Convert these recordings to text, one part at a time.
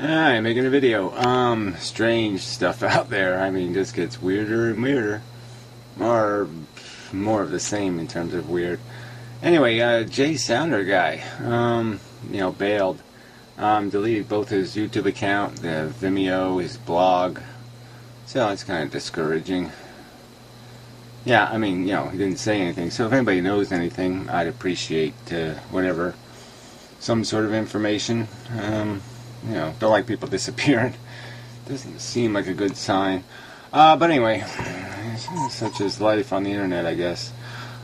Alright, making a video. Strange stuff out there. I mean, just gets weirder and weirder. Or more of the same in terms of weird. Anyway, Jay Sounder guy, bailed. Deleted both his YouTube account, the Vimeo, his blog. So it's kind of discouraging. Yeah, I mean, he didn't say anything. So if anybody knows anything, I'd appreciate whatever, some sort of information. Don't like people disappearing. Doesn't seem like a good sign. But anyway, such is life on the internet, I guess.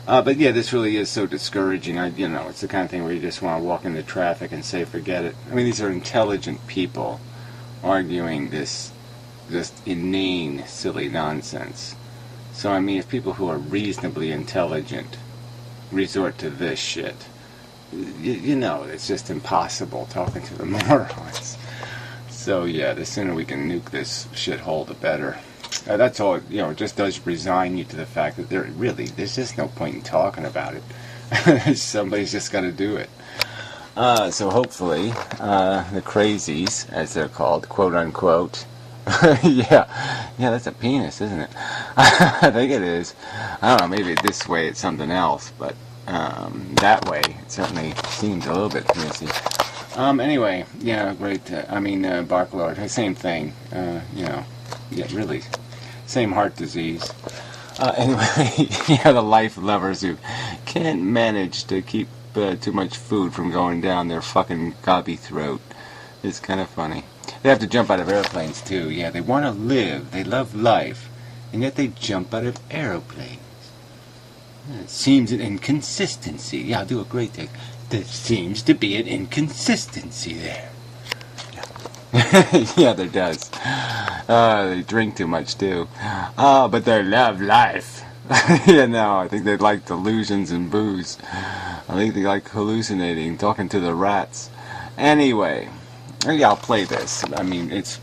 But yeah, this really is so discouraging. It's the kind of thing where you just want to walk into traffic and say, forget it. I mean, these are intelligent people arguing this inane, silly nonsense. So, I mean, if people who are reasonably intelligent resort to this shit, it's just impossible talking to the morons. So, yeah, the sooner we can nuke this shithole, the better. That's all, it just does resign you to the fact that there's just no point in talking about it. Somebody's just got to do it. So hopefully, the crazies, as they're called, quote unquote, yeah, that's a penis, isn't it? I think it is. I don't know, maybe this way it's something else, but that way it certainly seems a little bit penisy. Anyway, yeah, great. Barklord, same thing. Really, same heart disease. Anyway, the life lovers who can't manage to keep too much food from going down their fucking gobby throat. It's kind of funny. They have to jump out of airplanes too. Yeah, they want to live. They love life, and yet they jump out of airplanes. It seems an inconsistency. Yeah, I'll do a great thing. There seems to be an inconsistency there. Yeah, there does. They drink too much too. But they love life. I think they like delusions and booze. I think they like hallucinating, talking to the rats. Anyway, yeah, I'll play this. I mean, it's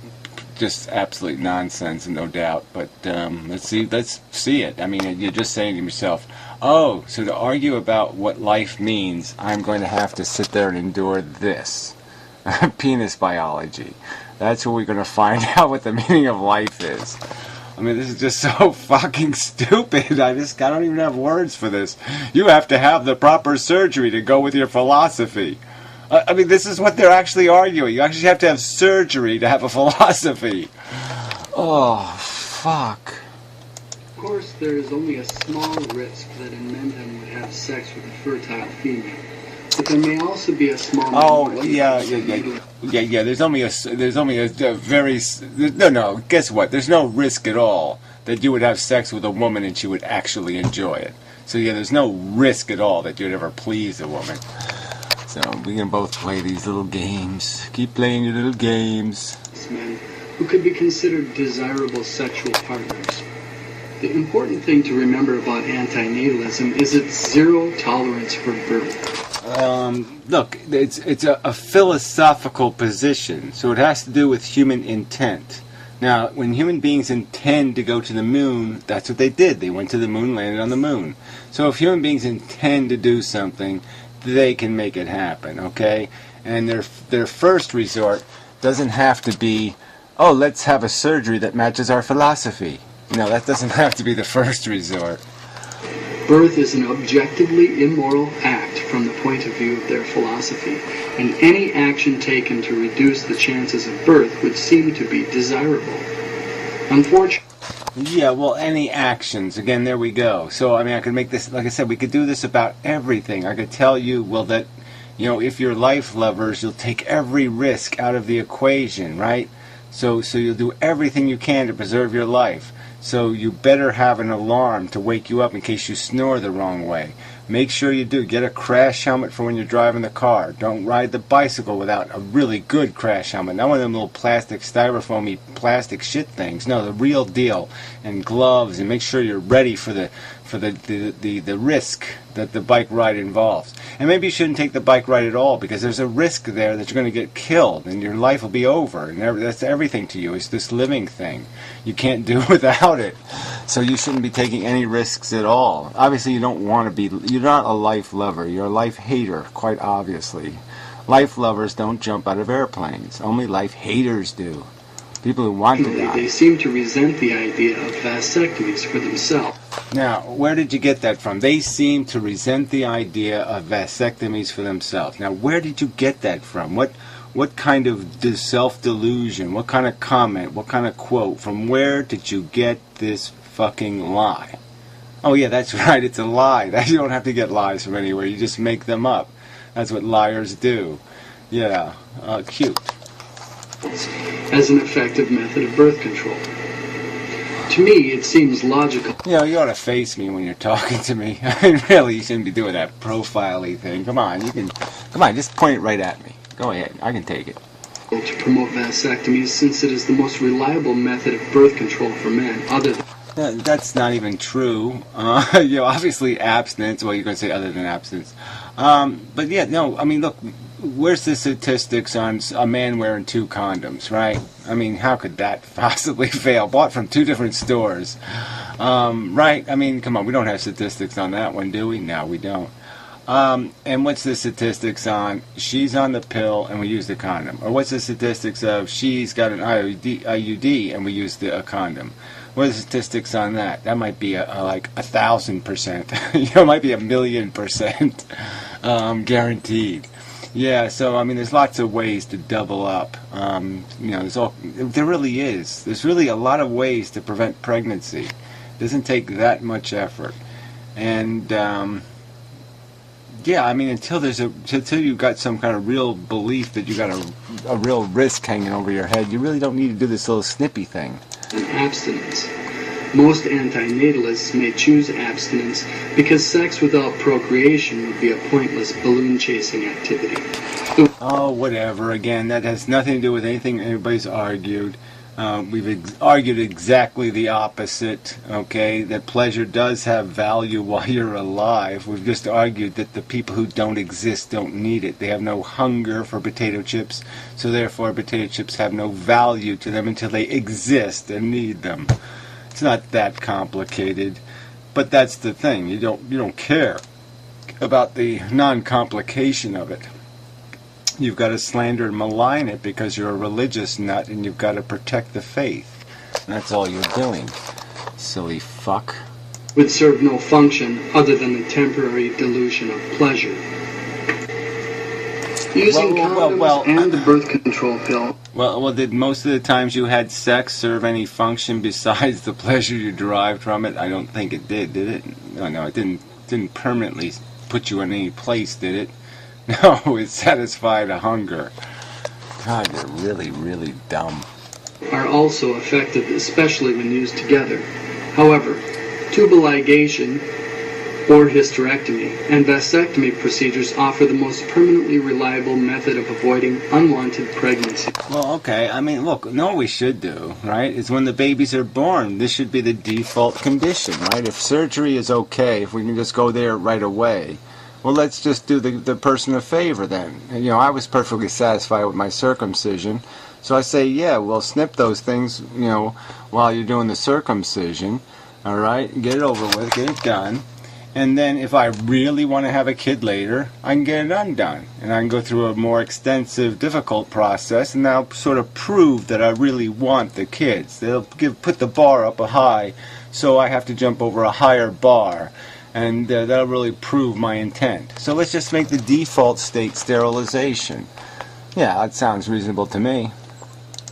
just absolute nonsense, no doubt. But let's see it. I mean, you're just saying to yourself, oh, so to argue about what life means, I'm going to have to sit there and endure this. Penis biology. That's where we're going to find out what the meaning of life is. I mean, this is just so fucking stupid. I don't even have words for this. You have to have the proper surgery to go with your philosophy. I mean, this is what they're actually arguing. You actually have to have surgery to have a philosophy. Oh, fuck. Of course, there is only a small risk that an man would have sex with a fertile female. But there may also be a small. Oh, yeah. There's only a very no. Guess what? There's no risk at all that you would have sex with a woman and she would actually enjoy it. So yeah, there's no risk at all that you'd ever please a woman. So we can both play these little games. Keep playing your little games. Men who could be considered desirable sexual partners. The important thing to remember about antinatalism is its zero tolerance for birth. Look, it's a philosophical position, so it has to do with human intent. Now, when human beings intend to go to the moon, that's what they did. They went to the moon, landed on the moon. So if human beings intend to do something, they can make it happen, okay? And their first resort doesn't have to be, oh, let's have a surgery that matches our philosophy. No, that doesn't have to be the first resort. Birth is an objectively immoral act from the point of view of their philosophy, and any action taken to reduce the chances of birth would seem to be desirable. Unfortunately. Yeah, well, any actions. Again, there we go. So, I mean, I could make this, like I said, we could do this about everything. I could tell you, well, that, if you're life lovers, you'll take every risk out of the equation, right? So you'll do everything you can to preserve your life. So you better have an alarm to wake you up in case you snore the wrong way. Make sure you do. Get a crash helmet for when you're driving the car. Don't ride the bicycle without a really good crash helmet. Not one of them little plastic, styrofoamy plastic shit things. No, the real deal. And gloves. And make sure you're ready for the risk that the bike ride involves. And maybe you shouldn't take the bike ride at all, because there's a risk there that you're going to get killed and your life will be over. And that's everything to you. It's this living thing. You can't do without it. So you shouldn't be taking any risks at all. Obviously, you don't want to be. You're not a life lover. You're a life hater, quite obviously. Life lovers don't jump out of airplanes. Only life haters do. People who want to die. They seem to resent the idea of vasectomies for themselves. Now, where did you get that from? They seem to resent the idea of vasectomies for themselves. Now, where did you get that from? What kind of self-delusion? What kind of comment? What kind of quote? From where did you get this fucking lie? Oh yeah, that's right, it's a lie. You don't have to get lies from anywhere. You just make them up. That's what liars do. Yeah, cute. As an effective method of birth control. To me, it seems logical. You know, you ought to face me when you're talking to me. I mean, really, you shouldn't be doing that profile-y thing. Come on, just point it right at me. Go ahead, I can take it. To promote vasectomies, since it is the most reliable method of birth control for men, other than... That's not even true. You know, obviously abstinence. Well, you're going to say other than abstinence. But yeah, no, I mean, look, where's the statistics on a man wearing 2 condoms, right? I mean, how could that possibly fail? Bought from 2 different stores, right? I mean, come on, we don't have statistics on that one, do we? No, we don't. And what's the statistics on she's on the pill and we use the condom? Or what's the statistics of she's got an IUD and we use a condom? What are the statistics on that? That might be like 1,000%. You know, it might be 1,000,000% guaranteed. Yeah, so I mean, there's lots of ways to double up. You know, there really is. There's really a lot of ways to prevent pregnancy. It doesn't take that much effort, and yeah, I mean, until you've got some kind of real belief that you got a real risk hanging over your head, you really don't need to do this little snippy thing. Abstinence. Most antinatalists may choose abstinence because sex without procreation would be a pointless balloon-chasing activity. Oh, whatever. Again, that has nothing to do with anything anybody's argued. We've argued exactly the opposite, okay? That pleasure does have value while you're alive. We've just argued that the people who don't exist don't need it. They have no hunger for potato chips, so therefore potato chips have no value to them until they exist and need them. It's not that complicated, but that's the thing. You don't care about the non-complication of it. You've got to slander and malign it because you're a religious nut and you've got to protect the faith. And that's all you're doing, silly fuck. Would serve no function other than the temporary delusion of pleasure. Using condoms and the birth control pill. Well, did most of the times you had sex serve any function besides the pleasure you derived from it? I don't think it did it? No, it didn't permanently put you in any place, did it? No, it satisfied a hunger. God, you're really, really dumb. Are also effective, especially when used together. However, tubal ligation or hysterectomy and vasectomy procedures offer the most permanently reliable method of avoiding unwanted pregnancy. Well, okay, I mean, look, what we should do, right, is when the babies are born, this should be the default condition, right? If surgery is okay, if we can just go there right away, well, let's just do the person a favor then. And, I was perfectly satisfied with my circumcision, so I say, yeah, well, snip those things, while you're doing the circumcision, all right? Get it over with, get it done. And then if I really want to have a kid later, I can get it undone. And I can go through a more extensive, difficult process, and that'll sort of prove that I really want the kids. They'll put the bar up high, so I have to jump over a higher bar. And that'll really prove my intent. So let's just make the default state sterilization. Yeah, that sounds reasonable to me.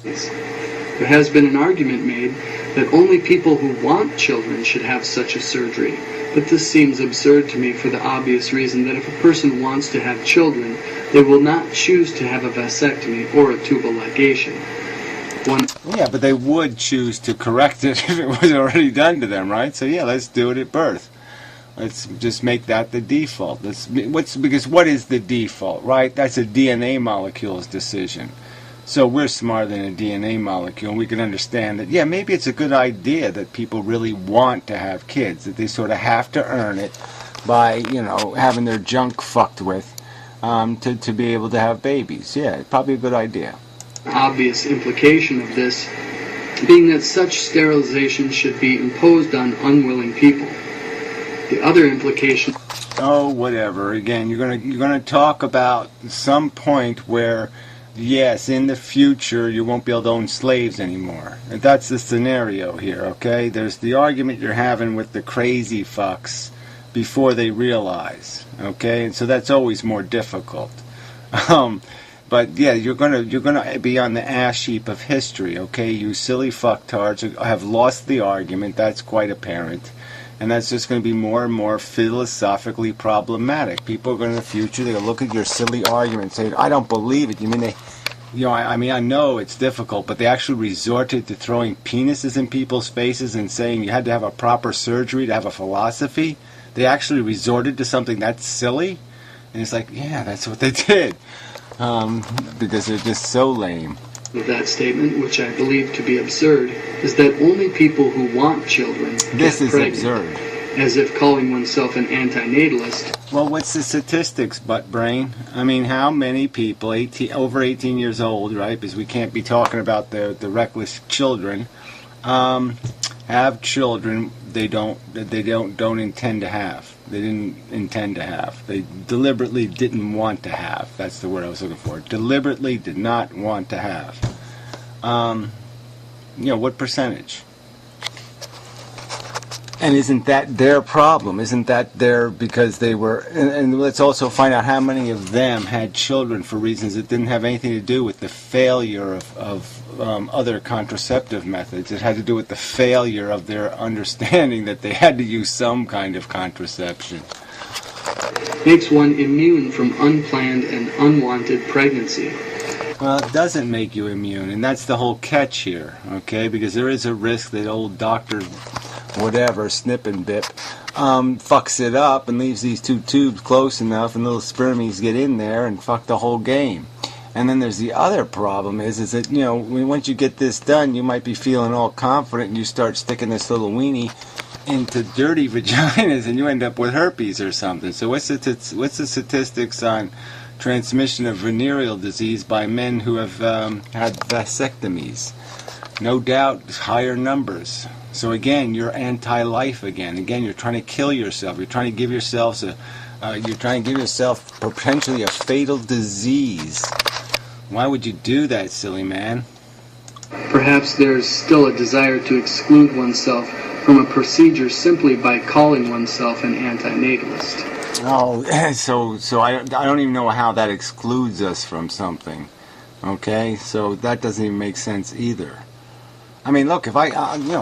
There has been an argument made that only people who want children should have such a surgery. But this seems absurd to me for the obvious reason that if a person wants to have children, they will not choose to have a vasectomy or a tubal ligation. Yeah, but they would choose to correct it if it was already done to them, right? So yeah, let's do it at birth. Let's just make that the default. Because what is the default, right? That's a DNA molecule's decision. So we're smarter than a DNA molecule, and we can understand that, yeah, maybe it's a good idea that people really want to have kids, that they sort of have to earn it by, having their junk fucked with to be able to have babies. Yeah, probably a good idea. Obvious implication of this being that such sterilization should be imposed on unwilling people. The other implication... oh, whatever. Again, you're gonna talk about some point where, yes, in the future you won't be able to own slaves anymore. And that's the scenario here, okay? There's the argument you're having with the crazy fucks before they realize, okay? And so that's always more difficult. But yeah, you're gonna be on the ash heap of history, okay? You silly fucktards have lost the argument. That's quite apparent. And that's just going to be more and more philosophically problematic. People are going to, in the future, they're going to look at your silly argument and say, I don't believe it. You mean they, I mean, I know it's difficult, but they actually resorted to throwing penises in people's faces and saying you had to have a proper surgery to have a philosophy? They actually resorted to something that's silly? And it's like, yeah, that's what they did. Because they're just so lame. Of that statement, which I believe to be absurd, is that only people who want children This is pregnant, absurd. as if calling oneself an antinatalist. Well, what's the statistics, butt brain? I mean, how many people, over 18 years old, right, because we can't be talking about the reckless children, have children they don't intend to have. They didn't intend to have. They deliberately didn't want to have. That's the word I was looking for. Deliberately did not want to have. What percentage? And isn't that their problem? Isn't that because they were... And let's also find out how many of them had children for reasons that didn't have anything to do with the failure of other contraceptive methods. It had to do with the failure of their understanding that they had to use some kind of contraception. Makes one immune from unplanned and unwanted pregnancy. Well, it doesn't make you immune, and that's the whole catch here, okay? Because there is a risk that old Dr. whatever, snip and bip, fucks it up and leaves these two tubes close enough and little spermies get in there and fuck the whole game. And then there's the other problem is that, once you get this done, you might be feeling all confident and you start sticking this little weenie into dirty vaginas and you end up with herpes or something. So what's the statistics on transmission of venereal disease by men who have had vasectomies? No doubt higher numbers. So again, you're anti-life again. Again, you're trying to kill yourself. You're trying to give yourself potentially a fatal disease. Why would you do that, silly man? Perhaps there's still a desire to exclude oneself from a procedure simply by calling oneself an antinatalist. Oh, so I don't even know how that excludes us from something. Okay, so that doesn't even make sense either. I mean, look, if I,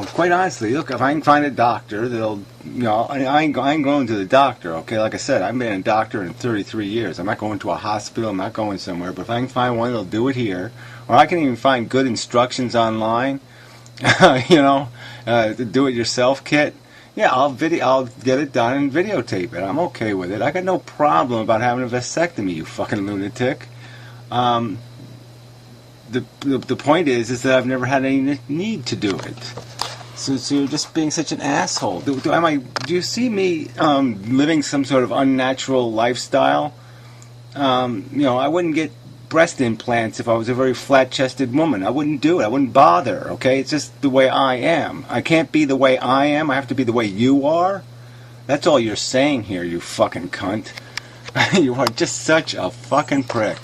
quite honestly, if I can find a doctor that'll, I ain't going to the doctor, okay? Like I said, I've been a doctor in 33 years. I'm not going to a hospital. I'm not going somewhere. But if I can find one that'll do it here, or I can even find good instructions online, the do-it-yourself kit, yeah, I'll get it done and videotape it. I'm okay with it. I got no problem about having a vasectomy, you fucking lunatic. The point is that I've never had any need to do it. So you're just being such an asshole. Do you see me living some sort of unnatural lifestyle? I wouldn't get breast implants if I was a very flat-chested woman. I wouldn't do it. I wouldn't bother, okay? It's just the way I am. I can't be the way I am. I have to be the way you are. That's all you're saying here, you fucking cunt. You are just such a fucking prick.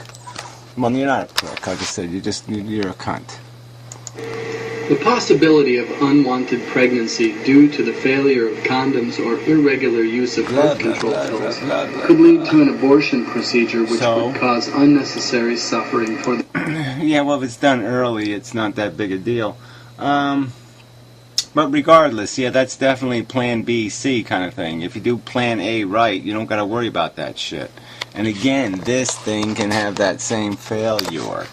Well, you're not a prick. Like I said, you're a cunt. The possibility of unwanted pregnancy due to the failure of condoms or irregular use of birth control pills could lead to an abortion procedure which would cause unnecessary suffering for the... Yeah, well, if it's done early, it's not that big a deal. But regardless, yeah, that's definitely Plan B, C kind of thing. If you do Plan A right, you don't got to worry about that shit. And again, this thing can have that same failure.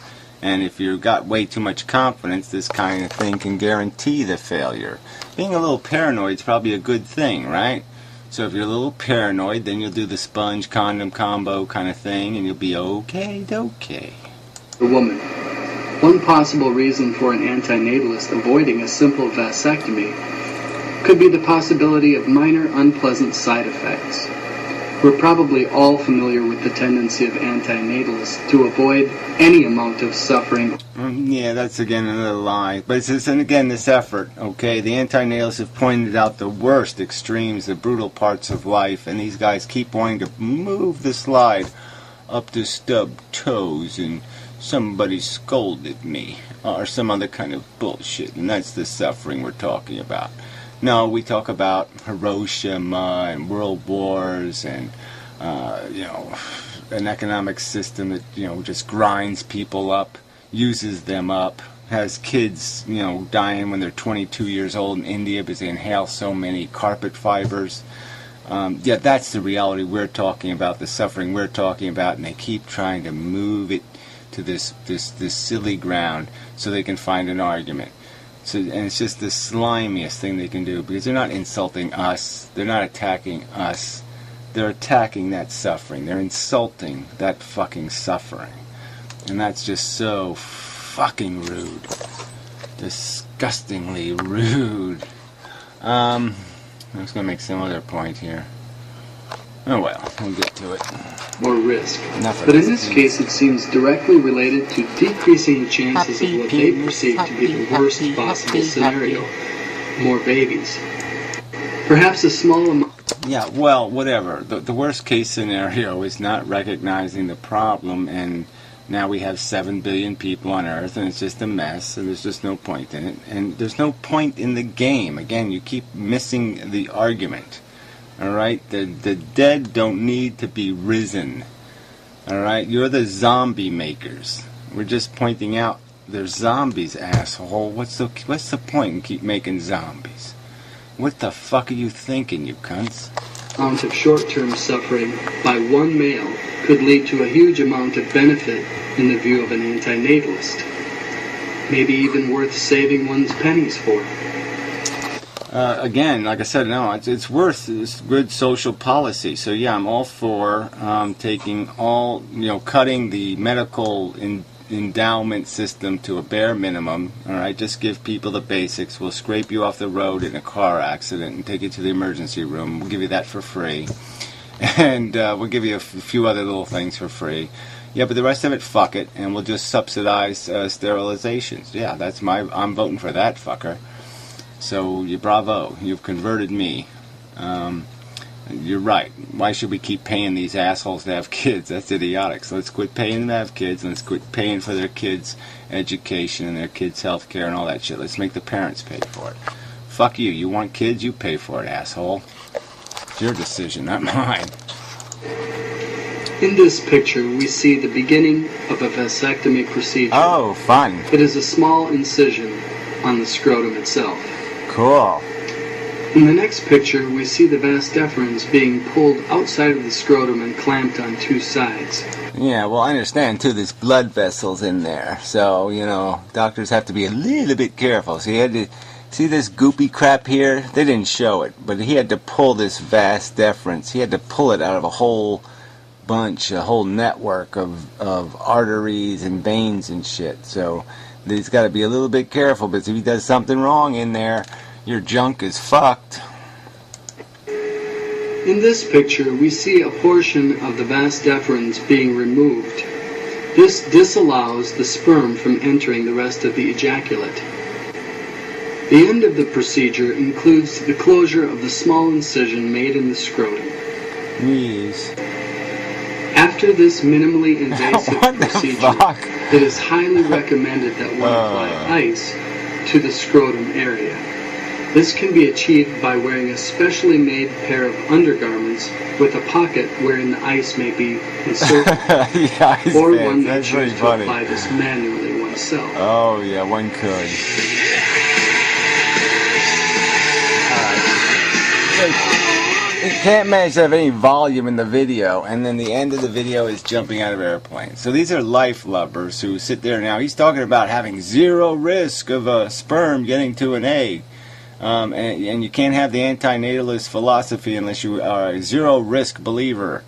And if you've got way too much confidence, this kind of thing can guarantee the failure. Being a little paranoid is probably a good thing, right? So if you're a little paranoid, then you'll do the sponge condom combo kind of thing, and you'll be okay-dokay. A woman. One possible reason for an antinatalist avoiding a simple vasectomy could be the possibility of minor unpleasant side effects. We're probably all familiar with the tendency of antinatalists to avoid any amount of suffering. Yeah, that's again another lie. But it's and again this effort, okay? The antinatalists have pointed out the worst extremes, the brutal parts of life, and these guys keep wanting to move the slide up to stub toes and somebody scolded me or some other kind of bullshit, and that's the suffering we're talking about. No, we talk about Hiroshima and world wars and, an economic system that, just grinds people up, uses them up, has kids, dying when they're 22 years old in India because they inhale so many carpet fibers. Yeah, that's the reality we're talking about, the suffering we're talking about, and they keep trying to move it to this silly ground so they can find an argument. So, and it's just the slimiest thing they can do, because they're not insulting us, they're not attacking us, they're attacking that suffering, they're insulting that fucking suffering. And that's just so fucking rude. Disgustingly rude. I'm just going to make some other point here. Oh well, we'll get to it. Or risk. But in this case, it seems directly related to decreasing the chances of what they perceive to be the worst possible scenario. More babies. Perhaps a small amount. Yeah, well, whatever. The worst case scenario is not recognizing the problem, and now we have 7 billion people on Earth, and it's just a mess, and there's just no point in it. And there's no point in the game. Again, you keep missing the argument. Alright? The dead don't need to be risen. Alright? You're the zombie makers. We're just pointing out they're zombies, asshole. What's the point in keep making zombies? What the fuck are you thinking, you cunts? Amount of short-term suffering by one male could lead to a huge amount of benefit in the view of an antinatalist. Maybe even worth saving one's pennies for. Again, like I said, no, it's good social policy. So yeah, I'm all for taking cutting the medical endowment system to a bare minimum. All right, just give people the basics. We'll scrape you off the road in a car accident and take you to the emergency room. We'll give you that for free, and we'll give you a few other little things for free. Yeah, but the rest of it, fuck it, and we'll just subsidize sterilizations. Yeah, I'm voting for that, fucker. So, bravo, you've converted me. You're right. Why should we keep paying these assholes to have kids? That's idiotic. So let's quit paying them to have kids, and let's quit paying for their kids' education and their kids' health care and all that shit. Let's make the parents pay for it. Fuck you. You want kids? You pay for it, asshole. It's your decision, not mine. In this picture, we see the beginning of a vasectomy procedure. Oh, fun. It is a small incision on the scrotum itself. Cool. In the next picture, we see the vas deferens being pulled outside of the scrotum and clamped on two sides. Yeah, well, I understand, too, there's blood vessels in there. So, doctors have to be a little bit careful. So you had to see this goopy crap here? They didn't show it, but he had to pull this vas deferens. He had to pull it out of a whole bunch, a whole network of arteries and veins and shit. So he's got to be a little bit careful, because if he does something wrong in there, your junk is fucked. In this picture, we see a portion of the vas deferens being removed. This disallows the sperm from entering the rest of the ejaculate. The end of the procedure includes the closure of the small incision made in the scrotum. Yes. After this minimally invasive procedure, it is highly recommended that one apply ice to the scrotum area. This can be achieved by wearing a specially made pair of undergarments with a pocket wherein the ice may be inserted. Or one may choose to apply this manually oneself. Oh yeah, one could. You can't manage to have any volume in the video, and then the end of the video is jumping out of airplanes. So these are life lovers who sit there now. He's talking about having zero risk of a sperm getting to an egg. And you can't have the antinatalist philosophy unless you are a zero-risk believer.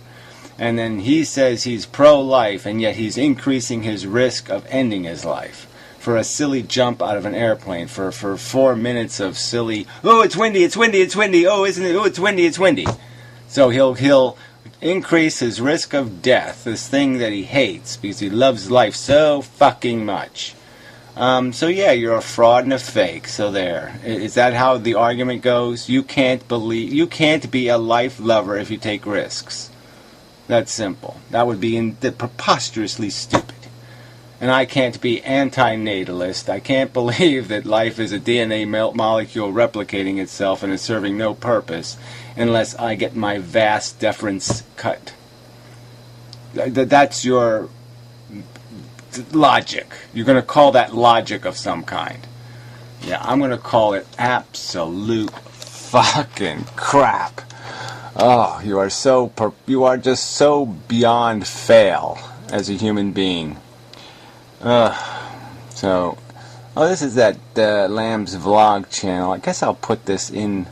And then he says he's pro-life, and yet he's increasing his risk of ending his life for a silly jump out of an airplane, for 4 minutes of silly, oh, it's windy, it's windy, it's windy, oh, isn't it, oh, it's windy, it's windy. So he'll increase his risk of death, this thing that he hates because he loves life so fucking much. So yeah, you're a fraud and a fake. So there. Is that how the argument goes? You can't be a life lover if you take risks. That's simple. That would be preposterously stupid. And I can't be anti-natalist. I can't believe that life is a DNA molecule replicating itself and is serving no purpose unless I get my vas deferens cut. That's your logic. You're going to call that logic of some kind. Yeah, I'm going to call it absolute fucking crap. Oh, you are just so beyond fail as a human being. This is that Lamb's Vlog channel. I guess I'll put this in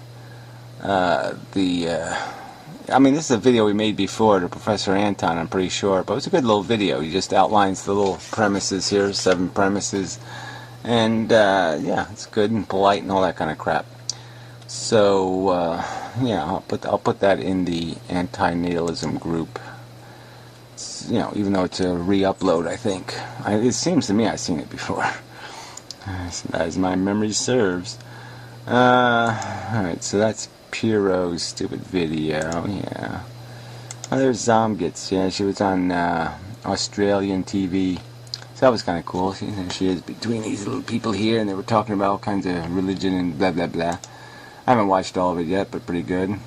this is a video we made before to Professor Anton, I'm pretty sure, but it was a good little video. He just outlines the little premises here, 7 premises, and yeah, it's good and polite and all that kind of crap. So yeah, I'll put that in the anti-natalism group. It's, even though it's a re-upload, I think. It seems to me I've seen it before, as my memory serves. Alright, so that's Pierrot's stupid video, yeah. Oh, there's Zomgits, yeah, she was on Australian TV. So that was kind of cool. There she is between these little people here, and they were talking about all kinds of religion and blah blah blah. I haven't watched all of it yet, but pretty good.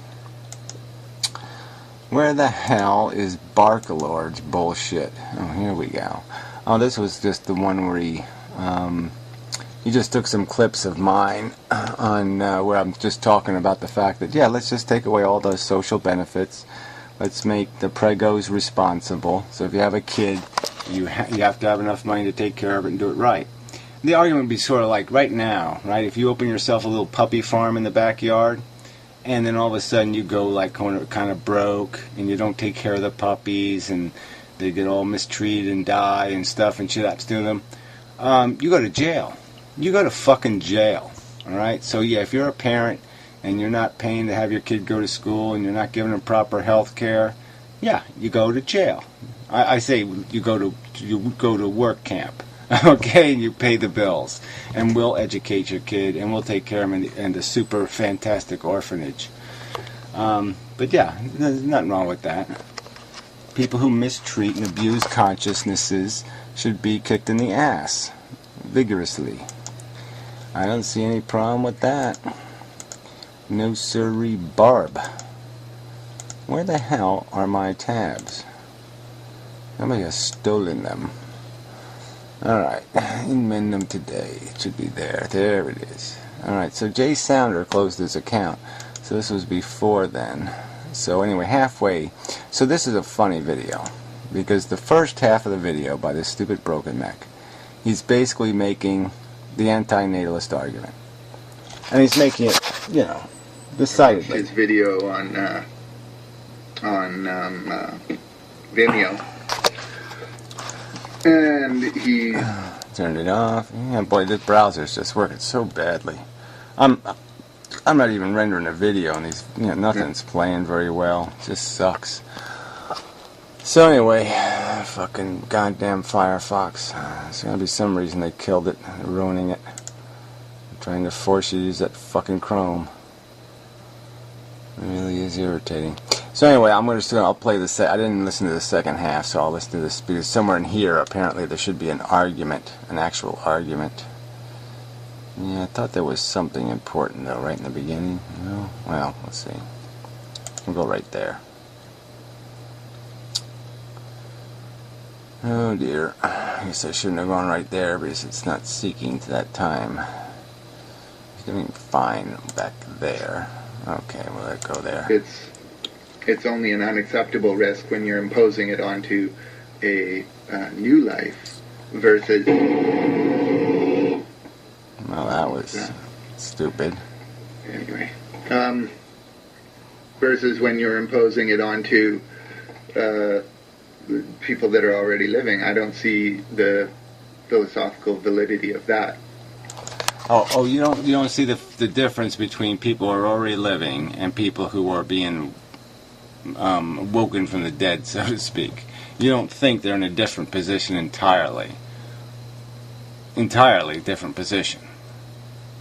Where the hell is Barkalord's bullshit? Oh, here we go. Oh, this was just the one where he just took some clips of mine on where I'm just talking about the fact that, yeah, let's just take away all those social benefits. Let's make the pregos responsible. So if you have a kid, you have to have enough money to take care of it and do it right. The argument would be sort of like right now, right? If you open yourself a little puppy farm in the backyard, and then all of a sudden you go like kind of broke, and you don't take care of the puppies, and they get all mistreated and die and stuff, and shit happens to them, you go to jail. You go to fucking jail, alright? So yeah, if you're a parent and you're not paying to have your kid go to school and you're not giving them proper health care, yeah, you go to jail. I say you go to work camp, okay, and you pay the bills, and we'll educate your kid, and we'll take care of him in the super fantastic orphanage. But yeah, there's nothing wrong with that. People who mistreat and abuse consciousnesses should be kicked in the ass vigorously. I don't see any problem with that. No sirree, Barb. Where the hell are my tabs? Somebody has stolen them. Alright, amend them today. It should be there. There it is. Alright, so Jay Sounder closed his account. So this was before then. So anyway, halfway. So this is a funny video, because the first half of the video by this stupid broken mech, he's basically making the anti-natalist argument. And he's making it, decidedly. His video on Vimeo. And he turned it off. Yeah, boy, this browser's just working so badly. I'm not even rendering a video, and these, nothing's playing very well. It just sucks. So anyway, fucking goddamn Firefox. There's gonna be some reason they killed it, ruining it. I'm trying to force you to use that fucking Chrome. It really is irritating. So anyway, I'll play the I didn't listen to the second half, so I'll listen to this, because somewhere in here, apparently, there should be an argument, an actual argument. Yeah, I thought there was something important, though, right in the beginning. No? Well, let's see. We'll go right there. Oh dear. I guess I shouldn't have gone right there, because it's not seeking to that time. It's doing fine back there. Okay, we'll let it go there. It's only an unacceptable risk when you're imposing it onto a new life versus... Well, that was stupid. Anyway. Versus when you're imposing it onto people that are already living. I don't see the philosophical validity of that. Oh, you don't see the difference between people who are already living and people who are being woken from the dead, so to speak. You don't think they're in a different position entirely. Entirely different position.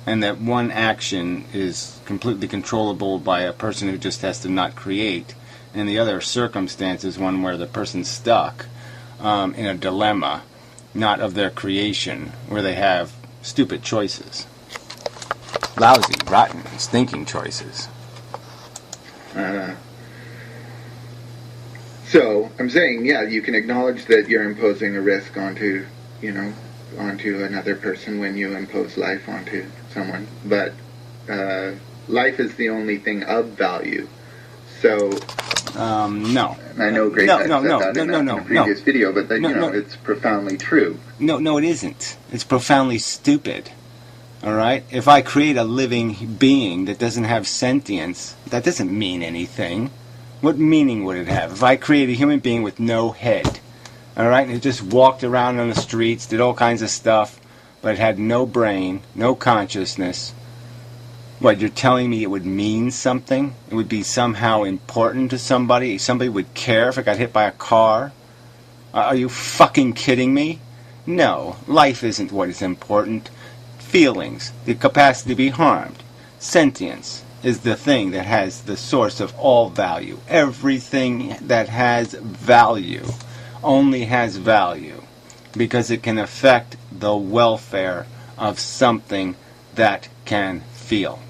And that one action is completely controllable by a person who just has to not create, and the other circumstance is one where the person's stuck in a dilemma, not of their creation, where they have stupid choices. Lousy, rotten, stinking choices. So I'm saying, yeah, you can acknowledge that you're imposing a risk onto another person when you impose life onto someone, but life is the only thing of value. So no. I know Grace said that in a previous video, but it's profoundly true. No, it isn't. It's profoundly stupid. All right? If I create a living being that doesn't have sentience, that doesn't mean anything. What meaning would it have? If I create a human being with no head, all right, and it just walked around on the streets, did all kinds of stuff, but it had no brain, no consciousness, what, you're telling me it would mean something? It would be somehow important to somebody? Somebody would care if it got hit by a car? Are you fucking kidding me? No, life isn't what is important. Feelings, the capacity to be harmed, sentience is the thing that has the source of all value. Everything that has value only has value because it can affect the welfare of something that can feel.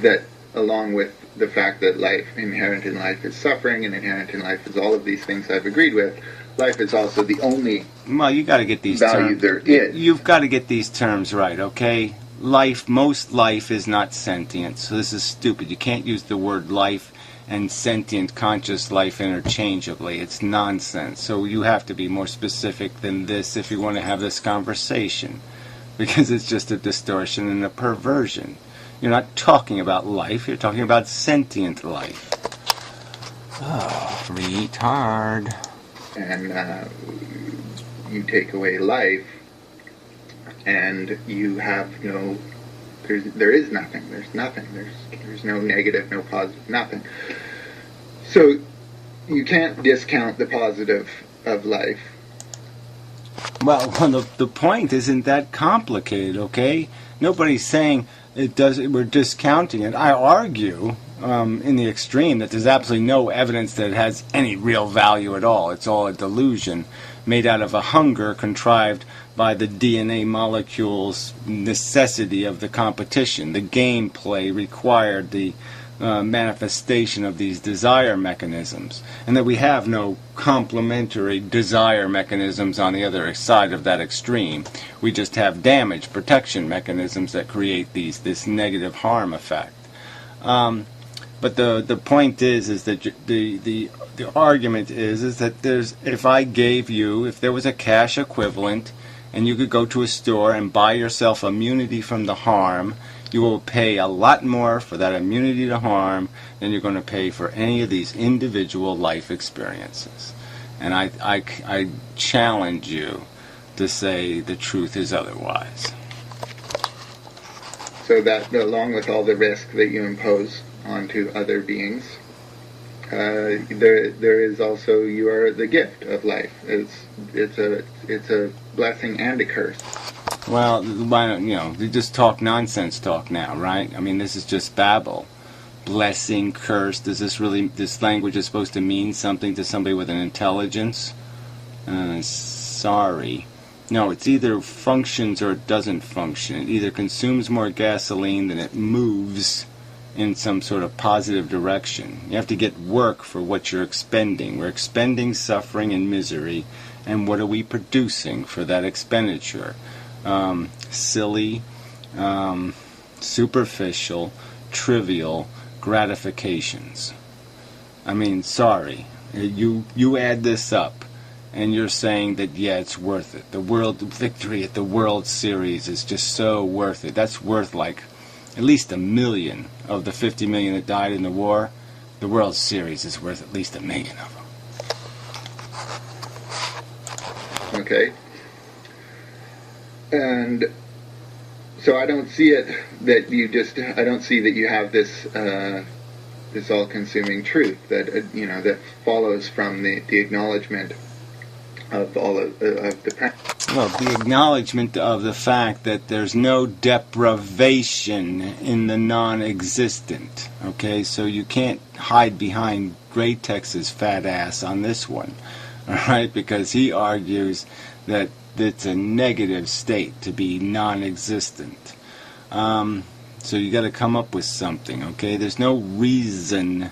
That, along with the fact that inherent in life is suffering, and inherent in life is all of these things I've agreed with, life is also the only you got to get these value terms. there is. You've got to get these terms right, okay? Most life is not sentient, so this is stupid. You can't use the word life and sentient, conscious life interchangeably. It's nonsense. So you have to be more specific than this if you want to have this conversation, because it's just a distortion and a perversion. You're not talking about life, you're talking about sentient life. Oh, retard. And you take away life, and you have there is nothing. There's nothing. There's no negative, no positive, nothing. So you can't discount the positive of life. Well, the point isn't that complicated, okay? Nobody's saying we're discounting it. I argue in the extreme that there's absolutely no evidence that it has any real value at all. It's all a delusion made out of a hunger contrived by the DNA molecules' necessity of the competition. The gameplay required the manifestation of these desire mechanisms, and that we have no complementary desire mechanisms on the other side of that extreme. We just have damage protection mechanisms that create this negative harm effect. But the point is that the argument is that if there was a cash equivalent, and you could go to a store and buy yourself immunity from the harm, you will pay a lot more for that immunity to harm than you're going to pay for any of these individual life experiences. And I challenge you to say the truth is otherwise. So that, along with all the risk that you impose onto other beings, there is also, you are the gift of life. It's a blessing and a curse. Well, why don't you just talk nonsense talk now, right? I mean, this is just babble. Blessing, curse. Does this language is supposed to mean something to somebody with an intelligence? Sorry. No, it's either functions or it doesn't function. It either consumes more gasoline than it moves in some sort of positive direction. You have to get work for what you're expending. We're expending suffering and misery, and what are we producing for that expenditure? Silly, superficial, trivial gratifications. I mean, sorry. You add this up, and you're saying that, yeah, it's worth it. The victory at the World Series is just so worth it. That's worth like at least 1 million of the 50 million that died in the war. The World Series is worth at least 1 million of them. Okay. And So I don't see it that you just. I don't see that you have this this all-consuming truth that that follows from the acknowledgement of all of the. Well, the acknowledgement of the fact that there's no deprivation in the non-existent. Okay, so you can't hide behind Gray Tex's fat ass on this one, all right? Because he argues that it's a negative state to be non-existent. So you got to come up with something, okay? There's no reason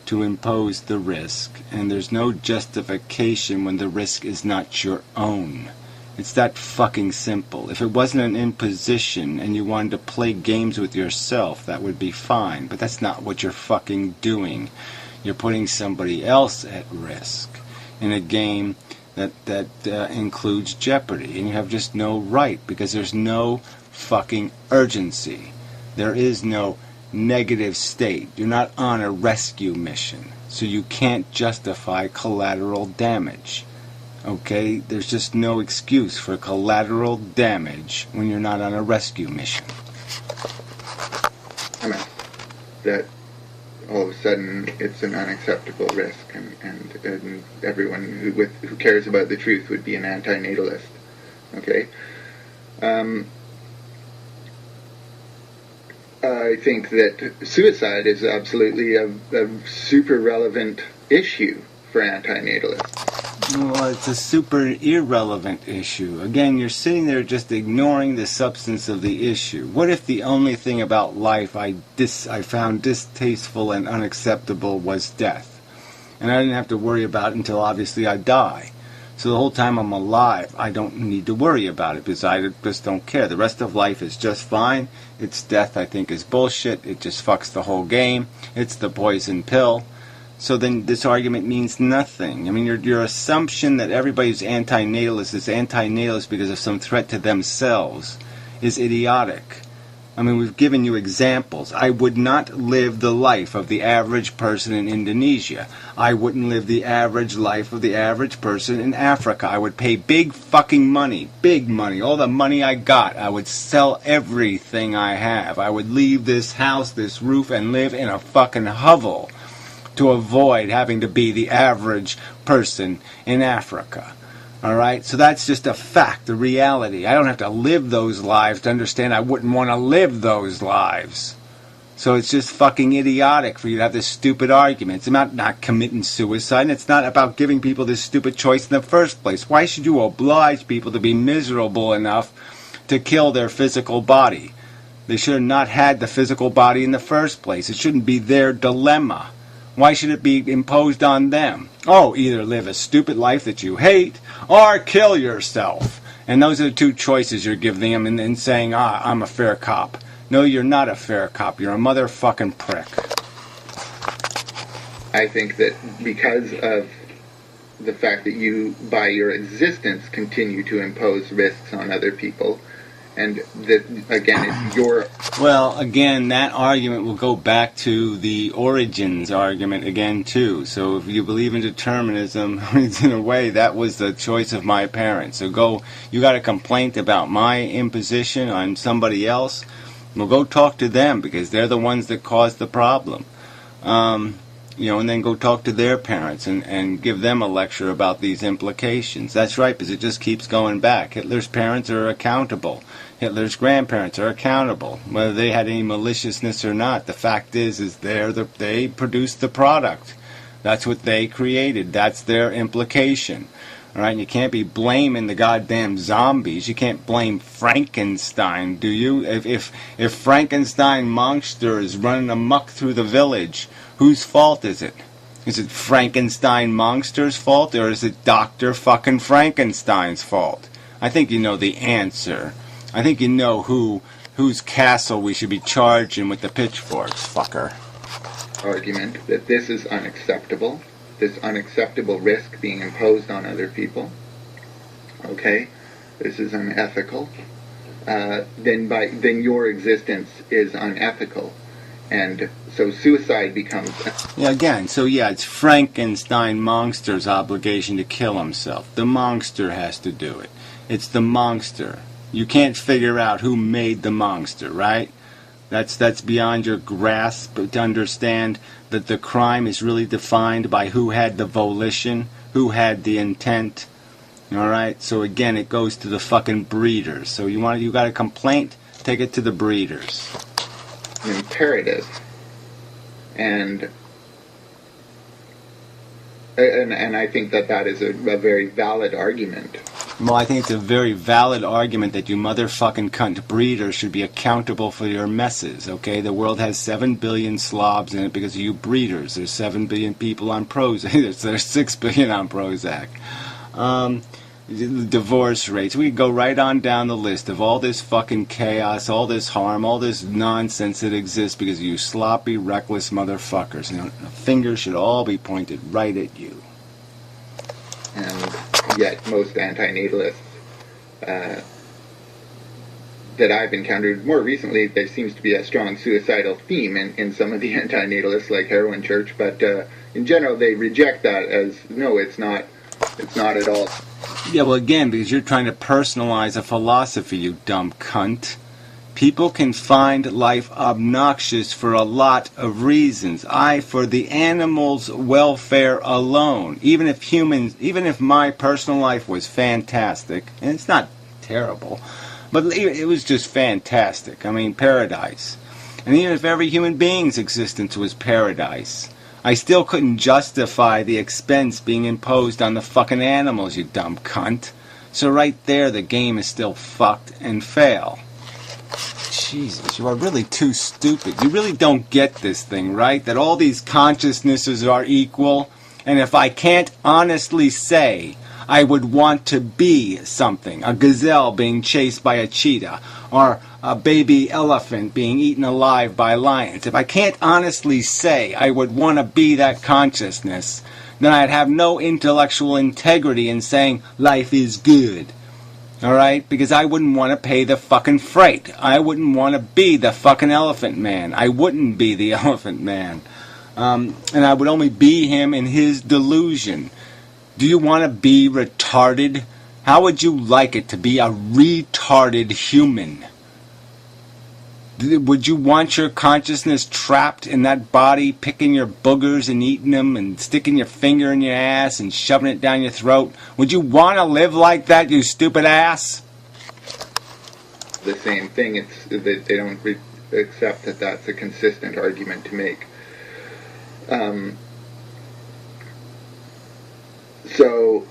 to impose the risk, and there's no justification when the risk is not your own. It's that fucking simple. If it wasn't an imposition and you wanted to play games with yourself, that would be fine. But that's not what you're fucking doing. You're putting somebody else at risk in a game that includes jeopardy. And you have just no right, because there's no fucking urgency. There is no negative state. You're not on a rescue mission. So you can't justify collateral damage. Okay? There's just no excuse for collateral damage when you're not on a rescue mission. I mean, that all of a sudden it's an unacceptable risk, and everyone who cares about the truth would be an antinatalist. Okay? I think that suicide is absolutely a super relevant issue for antinatalists. Well, it's a super irrelevant issue. Again, you're sitting there just ignoring the substance of the issue. What if the only thing about life I found distasteful and unacceptable was death? And I didn't have to worry about it until obviously I die. So the whole time I'm alive, I don't need to worry about it because I just don't care. The rest of life is just fine. It's death, I think, is bullshit. It just fucks the whole game. It's the poison pill. So then this argument means nothing. I mean, your assumption that everybody who's antinatalist is antinatalist because of some threat to themselves is idiotic. I mean, we've given you examples. I would not live the life of the average person in Indonesia. I wouldn't live the average life of the average person in Africa. I would pay big fucking money, all the money I got. I would sell everything I have. I would leave this house, this roof, and live in a fucking hovel to avoid having to be the average person in Africa. All right? So that's just a fact, a reality. I don't have to live those lives to understand I wouldn't want to live those lives. So it's just fucking idiotic for you to have this stupid argument. It's about not committing suicide, and it's not about giving people this stupid choice in the first place. Why should you oblige people to be miserable enough to kill their physical body? They should have not had the physical body in the first place. It shouldn't be their dilemma. Why should it be imposed on them? Oh, either live a stupid life that you hate or kill yourself. And those are the two choices you're giving them and saying, I'm a fair cop. No, you're not a fair cop. You're a motherfucking prick. I think that because of the fact that you, by your existence, continue to impose risks on other people, and that, again, it's your... Well, again, that argument will go back to the origins argument again, too. So if you believe in determinism, in a way, that was the choice of my parents. So you got a complaint about my imposition on somebody else, well, go talk to them, because they're the ones that caused the problem. And then go talk to their parents and give them a lecture about these implications. That's right, because it just keeps going back. Hitler's parents are accountable. Hitler's grandparents are accountable, whether they had any maliciousness or not. The fact is they produced the product. That's what they created. That's their implication. All right, and you can't be blaming the goddamn zombies. You can't blame Frankenstein, do you? If Frankenstein monster is running amok through the village, whose fault is it? Is it Frankenstein monster's fault, or is it Dr. fucking Frankenstein's fault? I think you know the answer. I think you know whose castle we should be charging with the pitchforks, fucker. Argument that this is unacceptable. This unacceptable risk being imposed on other people. Okay, this is unethical. Then your existence is unethical, and so suicide becomes. Yeah, again. So it's Frankenstein monster's obligation to kill himself. The monster has to do it. It's the monster. You can't figure out who made the monster, right? That's beyond your grasp to understand that the crime is really defined by who had the volition, who had the intent. All right. So again, it goes to the fucking breeders. So you got a complaint, take it to the breeders. Imperative, and I think that is a very valid argument. Well, I think it's a very valid argument that you motherfucking cunt breeders should be accountable for your messes, okay? The world has 7 billion slobs in it because of you breeders. There's 7 billion people on Prozac. There's 6 billion on Prozac. Divorce rates. We could go right on down the list of all this fucking chaos, all this harm, all this nonsense that exists because of you sloppy, reckless motherfuckers. You know, the finger should all be pointed right at you. And yet most antinatalists that I've encountered more recently, there seems to be a strong suicidal theme in some of the antinatalists, like Heroin Church, but in general they reject that as, no, it's not at all. Yeah, well, again, because you're trying to personalize a philosophy, you dumb cunt. People can find life obnoxious for a lot of reasons. For the animals' welfare alone. Even if my personal life was fantastic, and it's not terrible, but it was just fantastic. I mean, paradise. And even if every human being's existence was paradise, I still couldn't justify the expense being imposed on the fucking animals, you dumb cunt. So right there, the game is still fucked and fail. Jesus, you are really too stupid. You really don't get this thing, right? That all these consciousnesses are equal, and if I can't honestly say I would want to be something, a gazelle being chased by a cheetah, or a baby elephant being eaten alive by lions, if I can't honestly say I would want to be that consciousness, then I'd have no intellectual integrity in saying life is good. Alright? Because I wouldn't want to pay the fucking freight. I wouldn't want to be the fucking elephant man. I wouldn't be the elephant man. And I would only be him in his delusion. Do you want to be retarded? How would you like it to be a retarded human? Would you want your consciousness trapped in that body, picking your boogers and eating them and sticking your finger in your ass and shoving it down your throat? Would you want to live like that, you stupid ass? The same thing. It's that they don't accept that that's a consistent argument to make. So,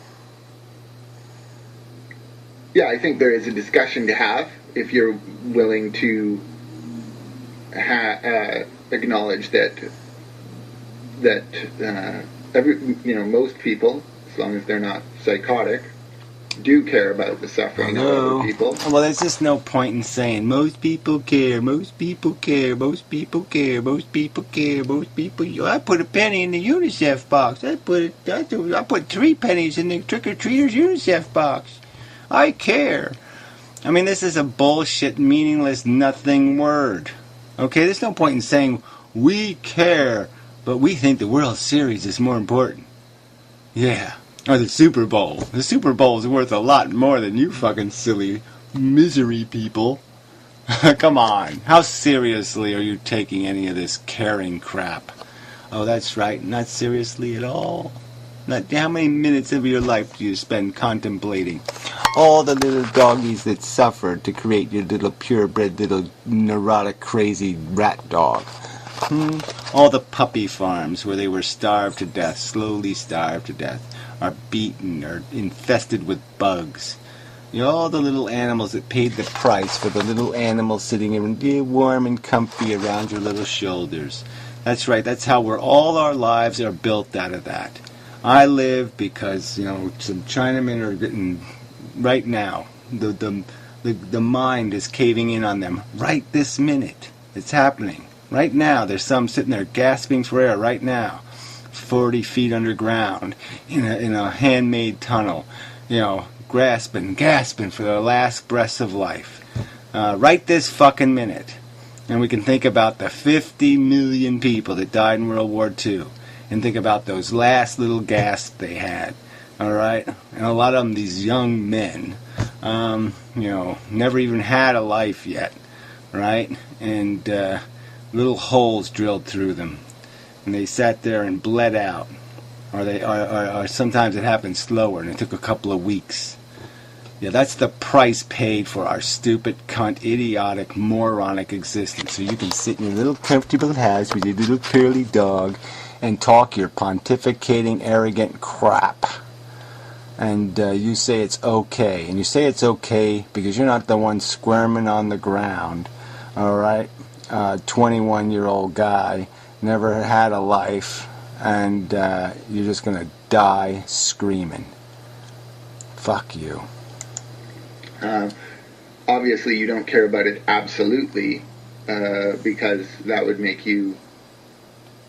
yeah, I think there is a discussion to have if you're willing to acknowledge that most people, as long as they're not psychotic, do care about the suffering of other people. Well, there's just no point in saying most people care, most people care, most people care, most people care, most people. I put a penny in the UNICEF box. I put 3 pennies in the trick-or-treaters UNICEF box. I care. I mean, this is a bullshit, meaningless, nothing word. Okay, there's no point in saying we care, but we think the World Series is more important. Yeah. Or the Super Bowl. The Super Bowl is worth a lot more than you fucking silly misery people. Come on. How seriously are you taking any of this caring crap? Oh, that's right. Not seriously at all. How many minutes of your life do you spend contemplating all the little doggies that suffered to create your little purebred, little neurotic, crazy rat dog? All the puppy farms where they were starved to death, slowly starved to death, are beaten or infested with bugs. You know, all the little animals that paid the price for the little animals sitting in warm and comfy around your little shoulders. That's right, that's how all our lives are built out of that. I live because, some Chinamen are getting, right now, the mind is caving in on them right this minute. It's happening. Right now, there's some sitting there gasping for air right now. 40 feet underground in a handmade tunnel, gasping for their last breaths of life. Right this fucking minute. And we can think about the 50 million people that died in World War II and think about those last little gasps they had. All right? And a lot of them, these young men, never even had a life yet, right? And little holes drilled through them, and they sat there and bled out, or sometimes it happened slower, and it took a couple of weeks. Yeah, that's the price paid for our stupid, cunt, idiotic, moronic existence. So you can sit in your little comfortable house with your little curly dog and talk your pontificating, arrogant crap. And you say it's okay. And you say it's okay because you're not the one squirming on the ground. Alright? 21-year-old guy, never had a life, and you're just going to die screaming. Fuck you. Obviously, you don't care about it absolutely, because that would make you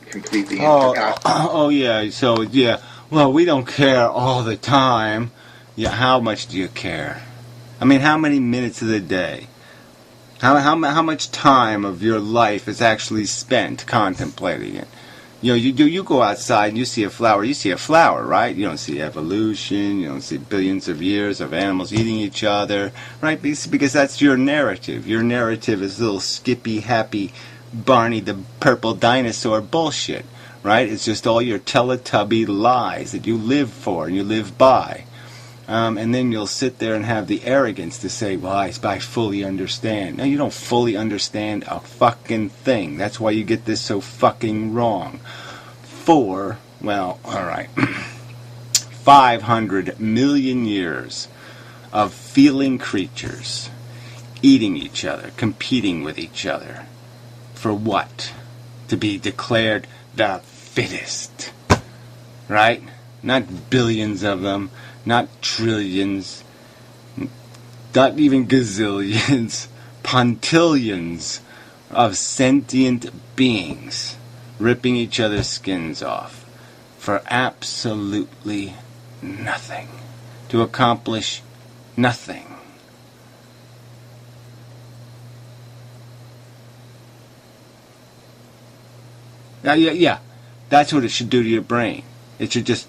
completely incapacitated. Oh, yeah. So, yeah. Well, we don't care all the time. Yeah, how much do you care? I mean, how many minutes of the day? How much time of your life is actually spent contemplating it? You go outside and you see a flower, right? You don't see evolution, you don't see billions of years of animals eating each other, right? Because that's your narrative. Your narrative is little Skippy, Happy, Barney the Purple Dinosaur bullshit, right? It's just all your Teletubby lies that you live for and you live by. And then you'll sit there and have the arrogance to say, well, I fully understand. No, you don't fully understand a fucking thing. That's why you get this so fucking wrong. 500 million years of feeling creatures, eating each other, competing with each other. For what? To be declared the fittest. Right? Not billions of them. Not trillions, not even gazillions, pontillions of sentient beings ripping each other's skins off for absolutely nothing, to accomplish nothing. Yeah, that's what it should do to your brain. It should just...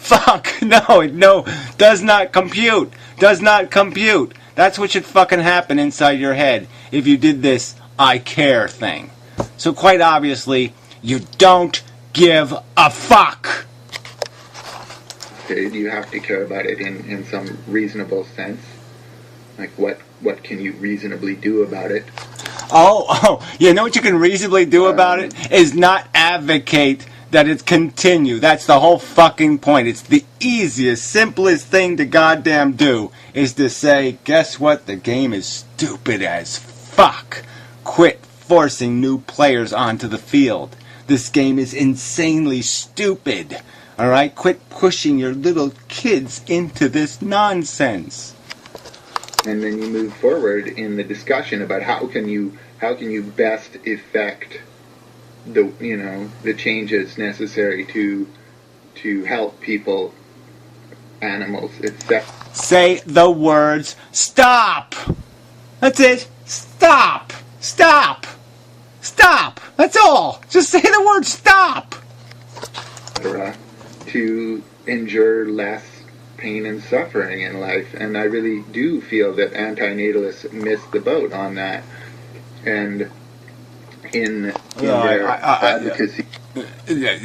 Fuck, no, does not compute. That's what should fucking happen inside your head if you did this I care thing. So quite obviously, you don't give a fuck. Okay, you have to care about it in some reasonable sense. Like, what can you reasonably do about it? You know what you can reasonably do about it? Is not advocate that it continue. That's the whole fucking point. It's the easiest, simplest thing to goddamn do is to say, guess what? The game is stupid as fuck. Quit forcing new players onto the field. This game is insanely stupid. Alright? Quit pushing your little kids into this nonsense. And then you move forward in the discussion about how can you best effect the changes necessary to help people, animals, etc. Say the words stop. That's it. Stop. That's all. Just say the word stop. To endure less pain and suffering in life, and I really do feel that antinatalists missed the boat on that, and in their advocacy.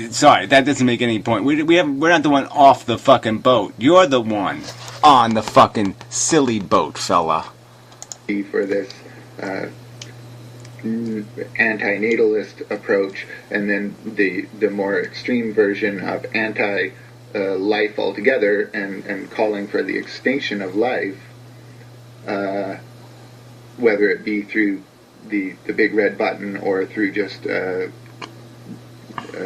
Sorry, that doesn't make any point. We're not the one off the fucking boat. You're the one on the fucking silly boat, fella. For this antinatalist approach, and then the more extreme version of anti-life altogether, and calling for the extinction of life, whether it be through the big red button or through just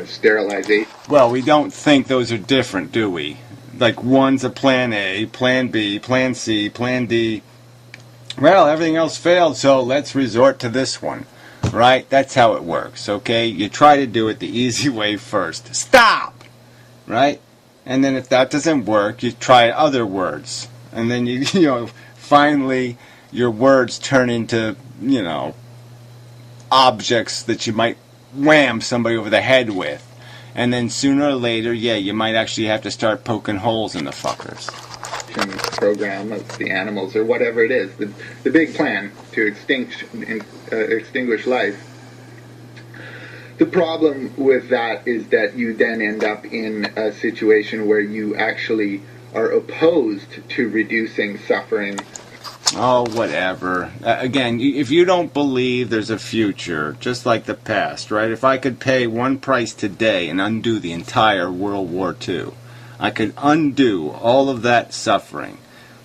sterilization. Well, we don't think those are different, do we? Like, one's a plan A, plan B, plan C, plan D. Well, everything else failed, so let's resort to this one. Right? That's how it works, okay? You try to do it the easy way first. Stop! Right? And then if that doesn't work, you try other words. And then you finally your words turn into, objects that you might wham somebody over the head with. And then sooner or later, yeah, you might actually have to start poking holes in the fuckers. Program of the animals, or whatever it is, the big plan to extinguish life. The problem with that is that you then end up in a situation where you actually are opposed to reducing suffering. Oh, whatever. Again, if you don't believe there's a future, just like the past, right? If I could pay one price today and undo the entire World War II, I could undo all of that suffering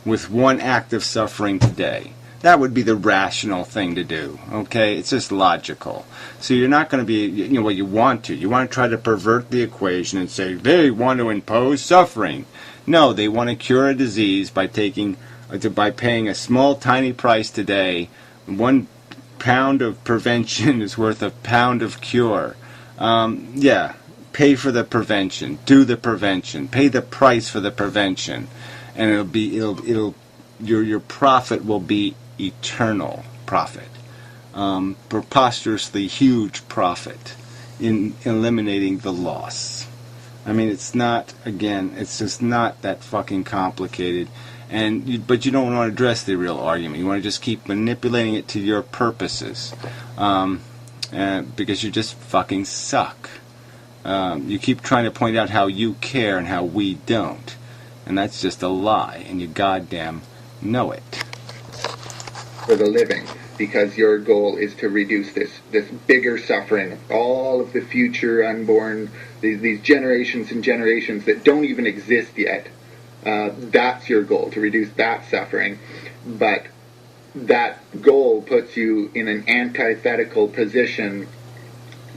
with one act of suffering today. That would be the rational thing to do, okay? It's just logical. So you're not going to be, what you want to. You want to try to pervert the equation and say, they want to impose suffering. No, they want to cure a disease by paying a small, tiny price today. 1 pound of prevention is worth a pound of cure. Yeah. Pay for the prevention. Do the prevention. Pay the price for the prevention, and your profit will be eternal profit, preposterously huge profit in eliminating the loss. I mean, it's just not that fucking complicated. But you don't want to address the real argument. You want to just keep manipulating it to your purposes, because you just fucking suck. You keep trying to point out how you care and how we don't. And that's just a lie, and you goddamn know it. For the living, because your goal is to reduce this bigger suffering of all of the future unborn, these generations and generations that don't even exist yet. That's your goal, to reduce that suffering. But that goal puts you in an antithetical position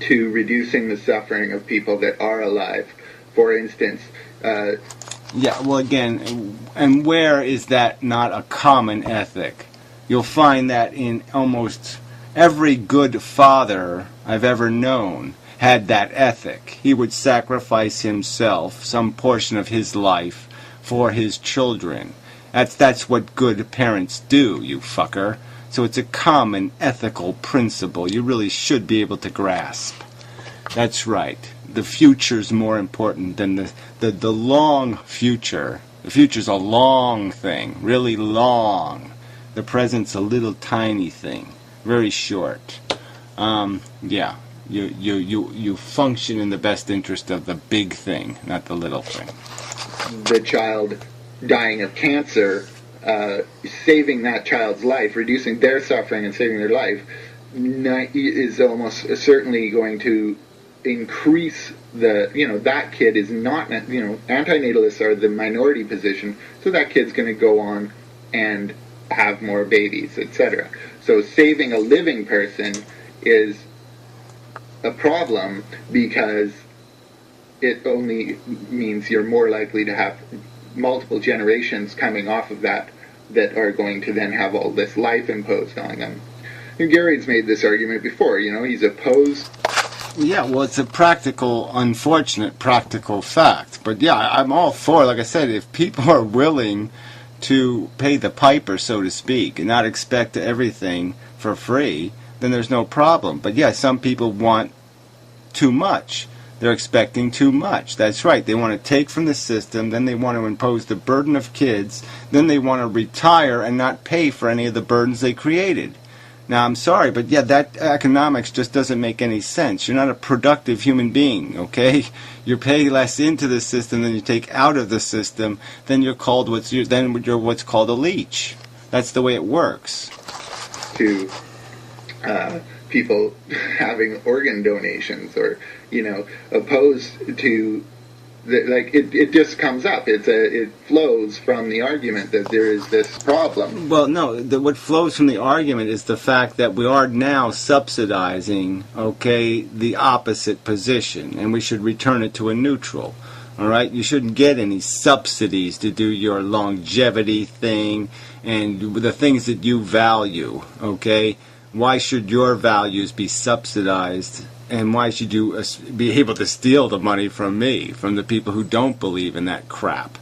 to reducing the suffering of people that are alive. For instance, yeah, well, again, and where is that not a common ethic? You'll find that in almost every good father I've ever known had that ethic. He would sacrifice himself, some portion of his life, for his children. That's what good parents do, you fucker. So it's a common ethical principle you really should be able to grasp. That's right. The future's more important than the long future. The future's a long thing, really long. The present's a little tiny thing, very short. Yeah, you function in the best interest of the big thing, not the little thing. The child dying of cancer, saving that child's life, reducing their suffering and saving their life, is almost certainly going to increase that kid is not, antinatalists are the minority position, so that kid's going to go on and have more babies, etc. So saving a living person is a problem because it only means you're more likely to have multiple generations coming off of that are going to then have all this life imposed on them. And Gary's made this argument before, he's opposed. Yeah, well, it's a unfortunate practical fact. But yeah, I'm all for, like I said, if people are willing to pay the piper, so to speak, and not expect everything for free, then there's no problem. But yeah, some people want too much. They're expecting too much. That's right. They want to take from the system, then they want to impose the burden of kids, then they want to retire and not pay for any of the burdens they created. Now, I'm sorry, but yeah, that economics just doesn't make any sense. You're not a productive human being, okay? You pay less into the system than you take out of the system, then you're what's called a leech. That's the way it works. To people having organ donations, or opposed to it just comes up. It flows from the argument that there is this problem. Well, no, what flows from the argument is the fact that we are now subsidizing, the opposite position, and we should return it to a neutral. All right, you shouldn't get any subsidies to do your longevity thing and the things that you value. Okay, why should your values be subsidized? And why should you be able to steal the money from me, from the people who don't believe in that crap?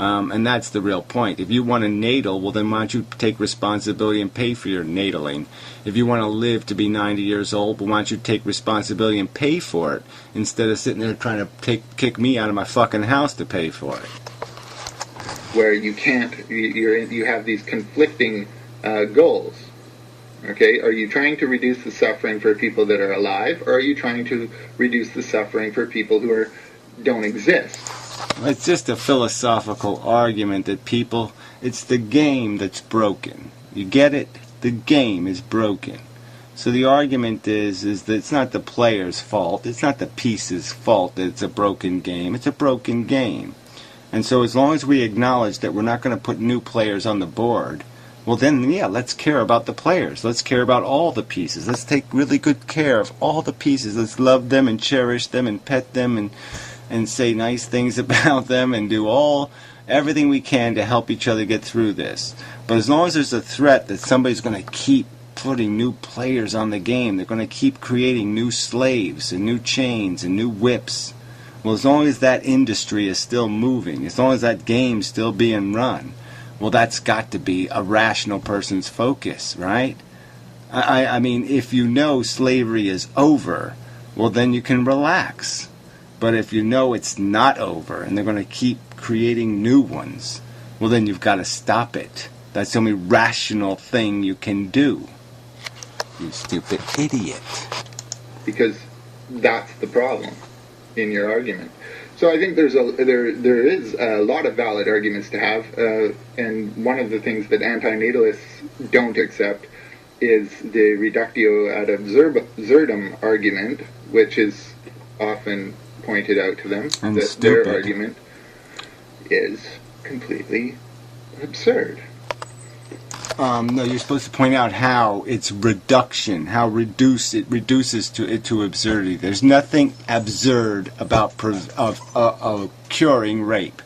And that's the real point. If you want to natal, well then why don't you take responsibility and pay for your nataling? If you want to live to be 90 years old, well why don't you take responsibility and pay for it, instead of sitting there trying to kick me out of my fucking house to pay for it. Where you can't, you have these conflicting goals. Okay, are you trying to reduce the suffering for people that are alive, or are you trying to reduce the suffering for people who don't exist? It's just a philosophical argument that people, it's the game that's broken. You get it? The game is broken. So the argument is that it's not the player's fault, it's not the piece's fault that it's a broken game, it's a broken game. And so as long as we acknowledge that we're not going to put new players on the board, well then, yeah, let's care about the players. Let's care about all the pieces. Let's take really good care of all the pieces. Let's love them and cherish them and pet them and say nice things about them and do everything we can to help each other get through this. But as long as there's a threat that somebody's going to keep putting new players on the game, they're going to keep creating new slaves and new chains and new whips. Well, as long as that industry is still moving, as long as that game's still being run, well, that's got to be a rational person's focus, right? I mean, if you know slavery is over, well, then you can relax. But if you know it's not over and they're going to keep creating new ones, well, then you've got to stop it. That's the only rational thing you can do. You stupid idiot. Because that's the problem in your argument. So I think there is a lot of valid arguments to have, and one of the things that antinatalists don't accept is the reductio ad absurdum argument, which is often pointed out to them, and that stupid. Their argument is completely absurd. No, you're supposed to point out how it's reduction, how it reduces to absurdity. There's nothing absurd about curing rape,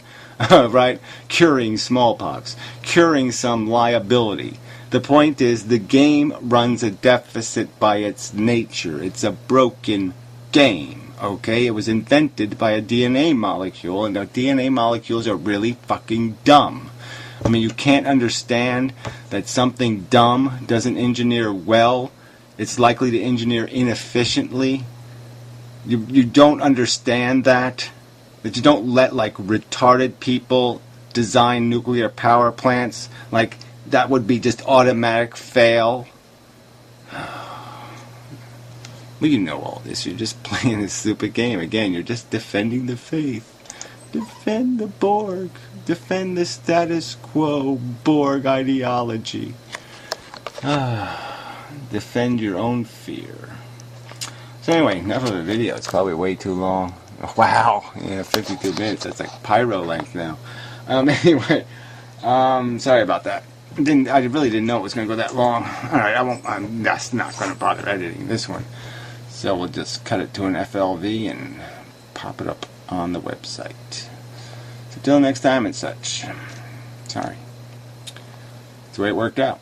right? Curing smallpox, curing some liability. The point is the game runs a deficit by its nature. It's a broken game, okay? It was invented by a DNA molecule, and the DNA molecules are really fucking dumb. I mean, you can't understand that something dumb doesn't engineer well. It's likely to engineer inefficiently. You don't understand that you don't let, like, retarded people design nuclear power plants. Like, that would be just automatic fail. Well, you know all this. You're just playing this stupid game. Again, you're just defending the faith. Defend the Borg. Defend the status quo Borg ideology. Defend your own fear. So anyway, enough of the video. It's probably way too long. Wow. Yeah, 52 minutes. That's like pyro length now. Anyway, sorry about that. I really didn't know it was going to go that long. Alright, I'm just not going to bother editing this one. So we'll just cut it to an FLV and pop it up on the website. So till next time and such. Sorry. That's the way it worked out.